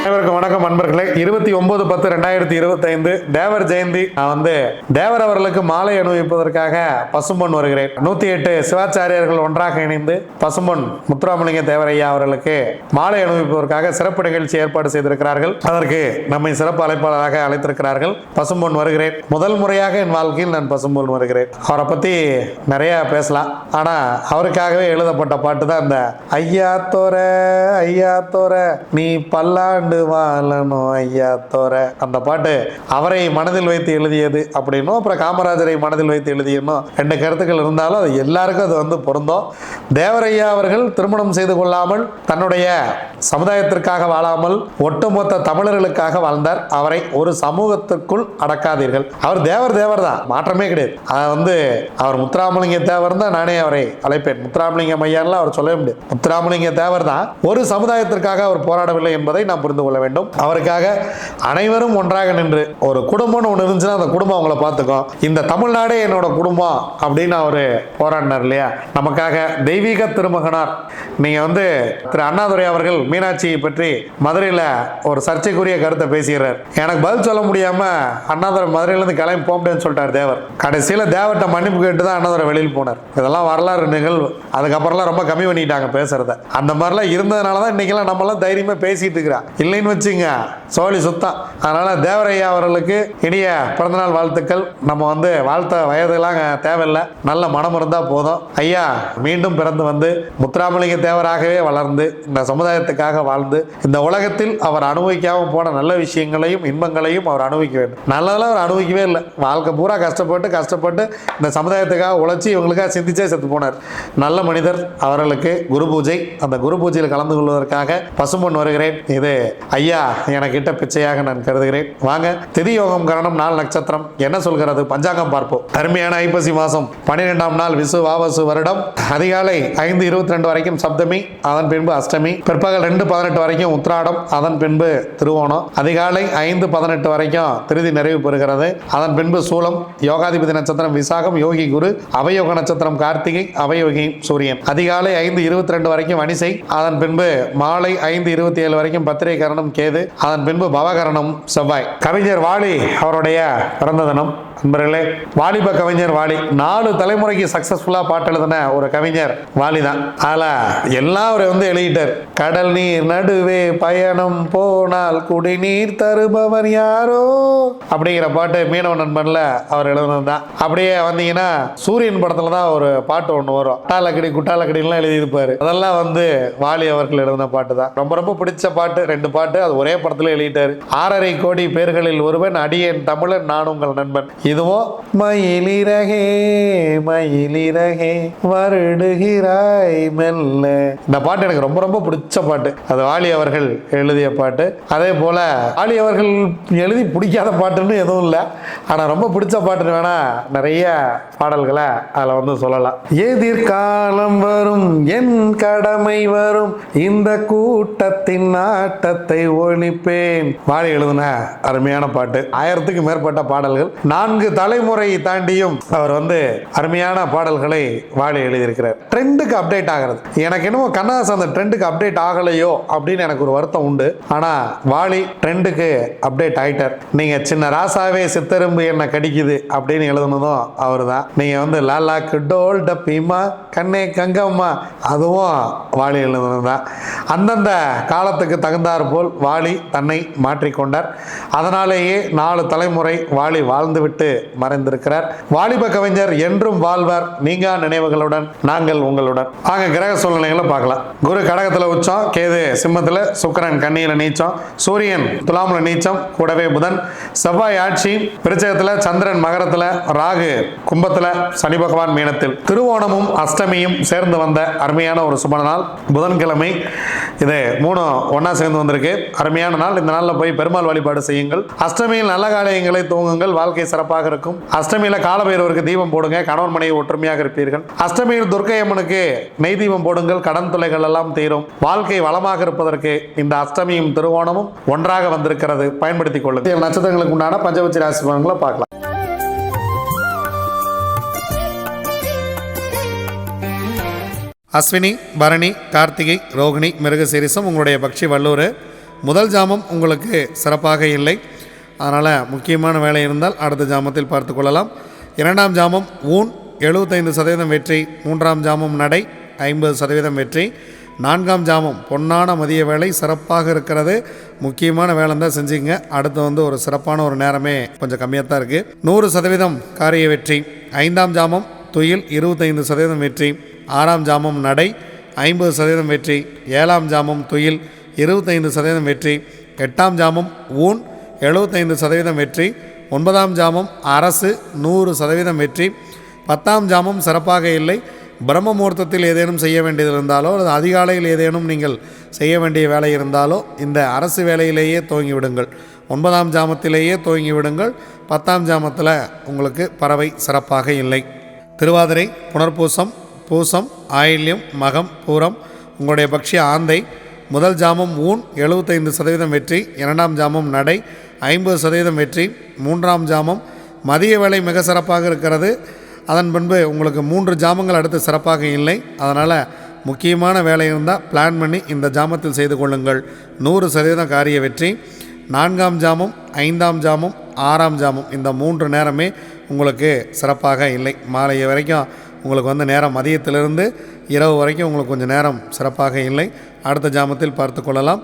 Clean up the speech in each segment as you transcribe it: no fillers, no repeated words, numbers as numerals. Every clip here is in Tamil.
அனைவருக்கும் வணக்கம் நண்பர்களே. 29/10/2025 தேவர் ஜெயந்தி. நான் தேவர் அவர்களுக்கு மாலை அணிவிப்பதற்காக பசும்பொன் வருகிறேன். 108 சிவாச்சாரியர்கள் ஒன்றாக இணைந்து பசும்பொன் முத்துராமலிங்க தேவர் ஐயா அவர்களுக்கு மாலை அணிவிப்பதற்காக சிறப்பு நிகழ்ச்சி ஏற்பாடு செய்திருக்கிறார்கள். அதற்கு நம்மை சிறப்பு அழைப்பாளராக அழைத்திருக்கிறார்கள். பசும்பொன் வருகிறேன். முதல் முறையாக என் வாழ்க்கையில் நான் பசும்பொன் வருகிறேன். அவரை பத்தி நிறைய பேசலாம். ஆனா அவருக்காகவே எழுதப்பட்ட பாட்டு தான் இந்த ஐயா தோர நீ பல்லாண்டு வாழணும் ஐயா தோர. அந்த பாட்டு அவரை மனதில் வைத்து எழுதியது அப்படின்னும், அப்புறம் காமராஜரை மனதில் வைத்து எழுதியனும் ரெண்டு கருத்துக்கள் இருந்தாலும் அது எல்லாருக்கும் அது பொருந்தும். தேவரையா அவர்கள் திருமணம் செய்து கொள்ளாமல் தன்னுடைய சமுதாயத்திற்காக வாழாமல் ஒட்டுமொத்த தமிழர்களுக்காக வாழ்ந்தார். அவரை ஒரு சமூகத்திற்குள் அடக்காதீர்கள். அவர் தேவர் தான், மாற்றமே கிடையாது. அவர் முத்துராமலிங்க தேவர் தான். நானே அவரை அழைப்பேன் முத்துராமலிங்க ஐயான்லாம் அவர் சொல்லவே முடியாது. முத்துராமலிங்க தேவர் தான். ஒரு சமுதாயத்திற்காக அவர் போராடவில்லை என்பதை நாம் புரிந்து கொள்ள வேண்டும். அவருக்காக அனைவரும் ஒன்றாக நின்று ஒரு குடும்பம்னு ஒன்று இருந்துச்சுன்னா அந்த குடும்பம் அவங்கள பார்த்துக்கும். இந்த தமிழ்நாடே என்னோட குடும்பம் அப்படின்னு அவரு போராடினார் இல்லையா? நமக்காக தெய்வீக திருமகனார். நீங்க திரு அண்ணாதுரை அவர்கள் மீனாட்சியை பற்றி மதுரையில் ஒரு சர்ச்சைக்குரிய கருத்தை பேசுகிறார். எனக்கு பதில் சொல்ல முடியாம அண்ணாதுரை மதுரையிலிருந்து கிளம்பி போக முடியாதுன்னு சொல்லிட்டார் தேவர். கடைசியில் தேவர்கிட்ட மன்னிப்பு கேட்டு தான் அண்ணாதுரை வெளியில் போனார். இதெல்லாம் வரலாறு நிகழ்வு. அதுக்கப்புறம்லாம் ரொம்ப கம்மி பண்ணிட்டாங்க பேசுறத. அந்த மாதிரிலாம் இருந்ததுனால தான் இன்னைக்கெல்லாம் நம்மளாம் தைரியமா பேசிட்டு இருக்கிறோம். இல்லைன்னு வச்சுங்க சோழி சுத்தம். அதனால தேவரையா அவர்களுக்கு இனிய பிறந்தநாள் வாழ்த்துக்கள். நம்ம வாழ்த்த வயதெல்லாம் தேவையில்லை, நல்ல மனம் இருந்தா போதும். ஐயா மீண்டும் பிறந்து முத்துராமலிங்க தேவராகவே வளர்ந்து இந்த சமுதாயத்துக்காக வாழ்ந்து இந்த உலகத்தில் அவர் அனுபவிக்காம போன நல்ல விஷயங்களையும் இன்பங்களையும் அவர் அனுபவிக்க வேண்டும். நல்லதெல்லாம் அவர் அனுபவிக்கவே இல்லை. வாழ்க்கை பூரா கஷ்டப்பட்டு இந்த சமுதாயத்துக்காக உழைச்சி இவங்களுக்காக சிந்திச்சே செத்து போனார். நல்ல மனிதர். அவர்களுக்கு குரு பூஜை. அந்த குரு பூஜையில் கலந்து கொள்வதற்காக பசும்பொன் வருகிறேன். இது ஐயா எனக்கிட்ட பிச்சையாக நான் கருதுகிறேன். வாங்க, திதி யோகம் கரணம் நாள் நட்சத்திரம் என்ன சொல்கிறது பஞ்சாங்கம் பார்ப்போம். அருமையான ஐப்பசி மாசம் 12ஆம் நாள் விசு வாவசு வருடம். அதிகாலை 5:22 வரைக்கும் சப்தமி, அதன் பின்பு அஷ்டமி. பிற்பகல் 2:18 வரைக்கும் உத்திராடம், அதன் பின்பு திருவோணம். அதிகாலை 5:18 வரைக்கும் திருதி நிறைவு பெறுகிறது. அதன் பின்பு சூலம். யோகாதிபதி நட்சத்திரம் விசாகம், யோகி குரு. அவயோக நட்சத்திரம் கார்த்திகை, அவயோகி சூரியன். அதிகாலை 5:22 வரைக்கும் வனிசை. அதன் பின்பு மாலை 5:27 வரைக்கும் பத்திரை கரணம் கேது. அதன் பின்பு பவகரணம் செவ்வாய். கவிஞர் வாலி அவருடைய பிறந்த தினம். நண்பர்களே, வாலிப கவிஞர் வாலி 4 தலைமுறைக்கு சக்சஸ்ஃபுல்லா பாட்டு எழுதின ஒரு கவிஞர் வாலி தான். அதுல எல்லாம் அவர் எழுதிட்டார். கடல் நீர் நடுவே பயணம் போனால் குடிநீர் தருபவர் யாரோ அப்படிங்கிற பாட்டு மீனவ நண்பன்ல அவர் எழுதுனது தான். அப்படியே வந்தீங்கன்னா சூரியன் படத்துல தான் ஒரு பாட்டு ஒன்று வரும். குட்டாலக்கடி எல்லாம் எழுதியிருப்பாரு. அதெல்லாம் வாலி அவர்கள் எழுதின பாட்டு தான். ரொம்ப ரொம்ப பிடிச்ச பாட்டு. 2 பாட்டு அது ஒரே படத்துல எழுதிட்டாரு. 6.5 கோடி பேர்களில் ஒருவன், அடியேன் தமிழன், நான் உங்கள் நண்பன். இதுவோ மயிலிறகே வருடுகிறாய் மெல்ல. இந்த பாட்டு எனக்கு ரொம்ப ரொம்ப பிடிச்ச பாட்டு. அது வாலி அவர்கள் எழுதிய பாட்டு. அதே போல வாலி அவர்கள் எழுதி பிடிக்காத பாட்டுன்னு எதுவும் இல்லை. ஆனா ரொம்ப பிடிச்ச பாட்டுன்னு வேணா நிறைய பாடல்களை அதுல சொல்லலாம். எதிர்காலம் வரும், என் கடமை வரும், இந்த கூட்டத்தின் ஆட்டத்தை ஒழிப்பேன். வாலி எழுதின அருமையான பாட்டு. 1000க்கு மேற்பட்ட பாடல்கள். 4 தலைமுறை தாண்டியும் அவர் அருமையான பாடல்களை வாலி எழுதியிருக்கிறார். ட்ரெண்டுக்கு அப்டேட் ஆகிறது. எனக்கு என்னமோ கண்ணதாசன் அந்த ட்ரெண்டுக்கு அப்டேட் ஆகலையோ அப்படின்னு எனக்கு ஒரு வருத்தம் உண்டு. ஆனா வாலி ட்ரெண்டுக்கு அப்டேட் ஆயிட்டார். நீங்க சின்ன ராசாவே சித்தரும்பு என்ன கடிக்குது அப்படின்னு எழுதுனதும் அவர் தான். நீங்க லாலாக்கு டோல் டப்பிமா கண்ணே கங்கம்மா அதுவும் வாலி எழுதுனதுதான். அந்தந்த காலத்துக்கு தகுந்தாற் போல் வாலி தன்னை மாற்றிக்கொண்டார். அதனாலேயே 4 தலைமுறை வாலி வாழ்ந்துவிட்டு மறைந்திருக்கிறார். வாலிப கவிஞர் என்றும் வாழ்வார். நீங்கா நினைவுகளுடன் நாங்கள் உங்களுடன். வாங்க கிரக சூழ்நிலைகளை பார்க்கலாம். குரு கடகத்துல உச்சம், கேது சிம்மத்துல, சுக்கிரன் கன்னியில நீச்சம், சூரியன் துலாமுல நீச்சம், கூடவே புதன், செவ்வாய் ஆட்சி, விருச்சகத்துல, சந்திரன் மகரத்துல, ராகு கும்பத்துல, சனி பகவான் மீனத்தில். திருவோணமும் அஷ்டமியும் சேர்ந்து வந்த அருமையான ஒரு சுப நாள் புதன்கிழமை. இது 3 ஒன்னா சேர்ந்து வந்திருக்கு. அருமையான நாள். இந்த நாள்ல போய் பெருமாள் வழிபாடு செய்யுங்கள். அஷ்டமியில் நல்ல காரியங்களை தூங்குங்கள். வாழ்க்கை சிறப்பாக இருக்கும். அஷ்டமியில காலபைரவருக்கு தீபம் போடுங்க. கணவன் மனைவி ஒற்றுமையாக இருப்பீர்கள். அஷ்டமியில் துர்க்கை அம்மனுக்கு நெய் தீபம் போடுங்கள். கடன் தொல்லைகள் எல்லாம் தீரும். வாழ்க்கை வளமாக இருப்பதற்கு இந்த அஷ்டமியும் திருவோணமும் ஒன்றாக வந்திருக்கிறது. பயன்படுத்திக் கொள்ளுங்கள். நட்சத்திரங்களுக்கு உண்டான பஞ்சபட்சி ராசி பலன்களை பார்க்கலாம். அஸ்வினி, பரணி, கார்த்திகை, ரோகிணி, மிருகசீரிசம் உங்களுடைய பக்ஷி வல்லூர். முதல் ஜாமம் உங்களுக்கு சிறப்பாக இல்லை. அதனால் முக்கியமான வேலை இருந்தால் அடுத்த ஜாமத்தில் பார்த்து கொள்ளலாம். இரண்டாம் ஜாமம் ஊன் 75% வெற்றி. மூன்றாம் ஜாமம் நடை 50% வெற்றி. நான்காம் ஜாமம் பொன்னான மதிய வேலை சிறப்பாக இருக்கிறது. முக்கியமான வேலை தான் செஞ்சுங்க. அடுத்து ஒரு சிறப்பான ஒரு நேரமே கொஞ்சம் கம்மியாக தான் இருக்குது. 100% காரிய வெற்றி. ஐந்தாம் ஜாமம் துயில் 25% வெற்றி. ஆறாம் ஜாமம் நடை 50% வெற்றி. ஏழாம் ஜாமம் துயில் 25% வெற்றி. எட்டாம் ஜாமம் ஊன் 75% வெற்றி. ஒன்பதாம் ஜாமம் அரசு 100% வெற்றி. பத்தாம் ஜாமம் சிறப்பாக இல்லை. பிரம்ம முகூர்த்தத்தில் ஏதேனும் செய்ய வேண்டியது இருந்தாலோ அல்லது அதிகாலையில் ஏதேனும் நீங்கள் செய்ய வேண்டிய வேலை இருந்தாலோ இந்த அரசு வேலையிலேயே துவங்கி விடுங்கள். ஒன்பதாம் ஜாமத்திலேயே துவங்கி விடுங்கள். பத்தாம் ஜாமத்தில் உங்களுக்கு பறவை சிறப்பாக இல்லை. திருவாதிரை, புனர்பூசம், பூசம், ஆயில்யம், மகம், பூரம் உங்களுடைய பக்ஷி ஆந்தை. முதல் ஜாமம் ஊன் 75% வெற்றி. இரண்டாம் ஜாமம் நடை 50% வெற்றி. மூன்றாம் ஜாமம் மதிய வேலை மிக சிறப்பாக இருக்கிறது. அதன் பின்பு உங்களுக்கு 3 ஜாமங்கள் அடுத்து சிறப்பாக இல்லை. அதனால் முக்கியமான வேலை இருந்தால் பிளான் பண்ணி இந்த ஜாமத்தில் செய்து கொள்ளுங்கள். 100% காரிய வெற்றி. நான்காம் ஜாமம், ஐந்தாம் ஜாமம், ஆறாம் ஜாமம் இந்த 3 நேரமே உங்களுக்கு சிறப்பாக இல்லை. மாலை வரைக்கும் உங்களுக்கு நேரம் மதியத்திலிருந்து இரவு வரைக்கும் உங்களுக்கு கொஞ்சம் நேரம் சிறப்பாக இல்லை. அடுத்த ஜாமத்தில் பார்த்து கொள்ளலாம்.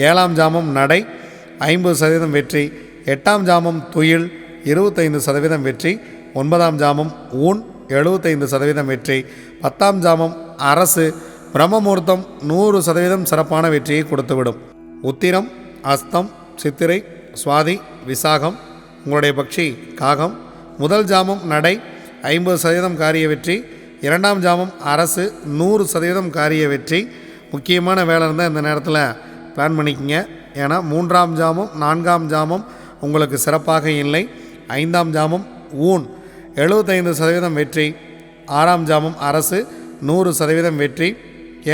ஏழாம் ஜாமம் நடை 50% வெற்றி. எட்டாம் ஜாமம் துயில் 25% வெற்றி. ஒன்பதாம் ஜாமம் ஊன் 75% வெற்றி. பத்தாம் ஜாமம் அரசு பிரம்ம முகூர்த்தம் 100% சிறப்பான வெற்றியை கொடுத்துவிடும். உத்திரம், அஸ்தம், சித்திரை, சுவாதி, விசாகம் உங்களுடைய பக்ஷி காகம். முதல் ஜாமம் நடை 50% காரிய வெற்றி. இரண்டாம் ஜாமம் அரசு 100% காரிய வெற்றி. முக்கியமான வேலை இருந்தால் இந்த நேரத்தில் பிளான் பண்ணிக்கங்க. ஏன்னா மூன்றாம் ஜாமம், நான்காம் ஜாமம் உங்களுக்கு சிறப்பாக இல்லை. ஐந்தாம் ஜாமம் ஊன் 75% வெற்றி. ஆறாம் ஜாமம் அரசு 100% வெற்றி.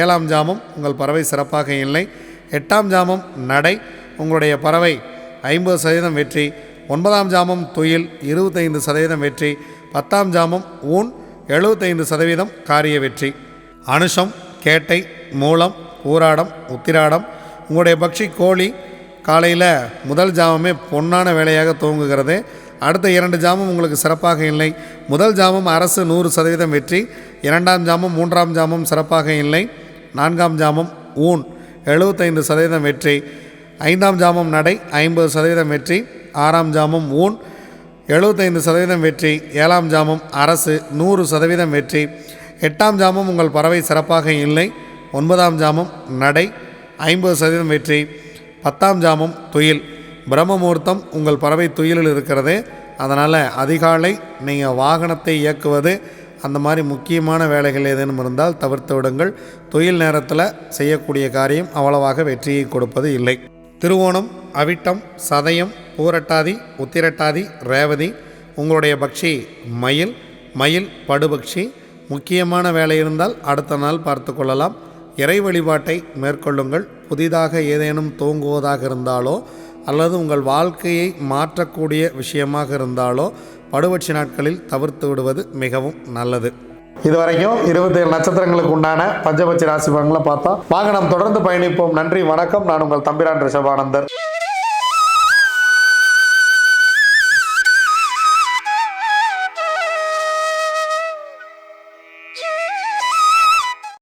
ஏழாம் ஜாமம் உங்கள் பறவை சிறப்பாக இல்லை. எட்டாம் ஜாமம் நடை உங்களுடைய பறவை 50% வெற்றி. ஒன்பதாம் ஜாமம் துயில் 25% வெற்றி. பத்தாம் ஜாமம் ஊன் 75% காரிய வெற்றி. அனுஷம், கேட்டை, மூலம், பூராடம், உத்திராடம் உங்களுடைய பக்ஷி கோழி காலையில் முதல் ஜாமமே பொன்னான வேலையாக துவங்குகிறது. அடுத்த 2 ஜாமம் உங்களுக்கு சிறப்பாக இல்லை. முதல் ஜாமம் அரசு 100% வெற்றி. இரண்டாம் ஜாமம், மூன்றாம் ஜாமம் சிறப்பாக இல்லை. நான்காம் ஜாமம் ஊன் 75% வெற்றி. ஐந்தாம் ஜாமம் நடை 50% வெற்றி. ஆறாம் ஜாமம் ஊன் 75% வெற்றி. ஏழாம் ஜாமம் அரசு 100% வெற்றி. எட்டாம் ஜாமம் உங்கள் பறவை சிறப்பாக இல்லை. ஒன்பதாம் ஜாமம் நடை 50% வெற்றி. பத்தாம் ஜாமம் துயில் பிரம்ம முகூர்த்தம் உங்கள் பறவை துயிலில் இருக்கிறது. அதனால் அதிகாலை நீங்கள் வாகனத்தை இயக்குவது அந்த மாதிரி முக்கியமான வேலைகள் ஏதேனும் இருந்தால் தவிர்த்து விடுங்கள். துயில் நேரத்தில் செய்யக்கூடிய காரியம் அவ்வளவாக வெற்றியை கொடுப்பது இல்லை. திருவோணம், அவிட்டம், சதயம், பூரட்டாதி, உத்திரட்டாதி, ரேவதி உங்களுடைய பக்ஷி மயில். மயில் படுபக்ஷி. முக்கியமான வேலை இருந்தால் அடுத்த நாள் பார்த்து கொள்ளலாம். இறை வழிபாட்டை மேற்கொள்ளுங்கள். புதிதாக ஏதேனும் துவங்குவதாக இருந்தாலோ அல்லது உங்கள் வாழ்க்கையை மாற்றக்கூடிய விஷயமாக இருந்தாலோ படுபட்சி நாட்களில் தவிர்த்து விடுவது மிகவும் நல்லது. இதுவரைக்கும் 27 நட்சத்திரங்களுக்கு உண்டான பஞ்சபட்சி ராசி பலன்களை பார்த்தோம். வாங்க நாம் தொடர்ந்து பயணிப்போம். நன்றி, வணக்கம். நான் உங்கள் தம்பிரான் ரிஷபானந்தர்.